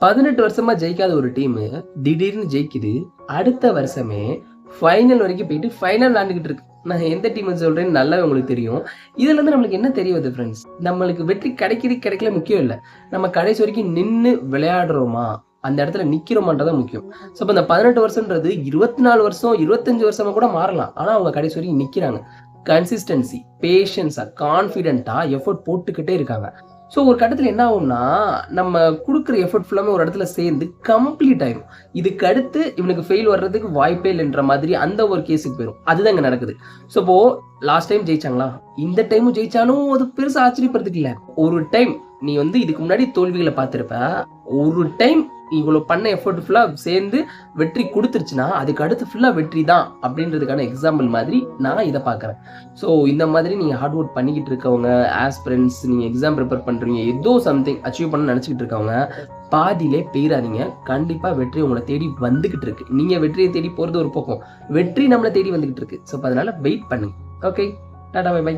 18 வருஷமா ஜெயிக்காத ஒரு டீம் திடீர்னு ஜெயிக்குது. அடுத்த வருஷமே ஃபைனல் வரைக்கும் போயிட்டு ஃபைனல் விளையாண்டுகிட்டு இருக்கு. நான் எந்த டீம் சொல்றேன்னு நல்லாவே உங்களுக்கு தெரியும். இதுல இருந்து நம்மளுக்கு என்ன தெரிய வருது ஃப்ரெண்ட்ஸ்? நம்மளுக்கு வெற்றி கிடைக்குது கிடைக்கல முக்கியம் இல்ல. நம்ம கடைசி வரைக்கும் நின்னு விளையாடுறோமா? அந்த இடத்துல நிக்கிறோமான்றதான் முக்கியம். ஸோ அப்ப இந்த 18 வருஷம்ன்றது 24 வருஷம், 25 வருஷமா கூட மாறலாம். ஆனா அவங்க கடைசி வரைக்கும் நிக்கிறாங்க. கன்சிஸ்டன்சி, பேஷன்ஸா, கான்ஃபிடென்ட்டா எஃபோர்ட் போட்டுக்கிட்டே இருக்காங்க. ஸோ ஒரு கட்டத்துல என்ன ஆகும்னா, நம்ம குடுக்குற எஃபோர்ட் ஃபுல்லாமே ஒரு இடத்துல சேர்ந்து கம்ப்ளீட் ஆயிரும். இதுக்கு அடுத்து இவனுக்கு ஃபெயில் வர்றதுக்கு வாய்ப்பே இல்லைன்ற மாதிரி அந்த ஒரு கேஸுக்கு போயிரும். அதுதான் இங்க நடக்குது. ஸோ இப்போ லாஸ்ட் டைம் ஜெயிச்சாங்களா? இந்த டைமும் ஜெயிச்சாலும் அது பெருசா ஆச்சரியப்படுறதுக்கு இல்ல. ஒரு டைம் நீ இதுக்கு முன்னாடி தோல்விகளை பார்த்திருப்ப. ஒரு டைம் இவ்வளவு பண்ண எஃபோர்ட் ஃபுல்லா சேர்ந்து வெற்றி கொடுத்துருச்சுன்னா அதுக்கு அடுத்து ஃபுல்லா வெற்றி தான் அப்படின்றதுக்கான எக்ஸாம்பிள் மாதிரி நான் இதை பார்க்குறேன். ஸோ இந்த மாதிரி நீங்கள் ஹார்ட் ஒர்க் பண்ணிக்கிட்டு இருக்கவங்க, ஆஸ்பிரன்ஸ், நீங்கள் எக்ஸாம் ப்ரிப்பேர் பண்ணுறீங்க, ஏதோ சம்திங் அச்சீவ் பண்ண நினச்சிக்கிட்டு இருக்கவங்க பாதியிலே போயிடாதீங்க. கண்டிப்பாக வெற்றி உங்களை தேடி வந்துக்கிட்டு இருக்கு. நீங்கள் வெற்றியை தேடி போகிறது ஒரு பக்கம், வெற்றி நம்மளை தேடி வந்துக்கிட்டு இருக்கு. ஸோ அதனால வெயிட் பண்ணுங்க. Okay, tata, bye by.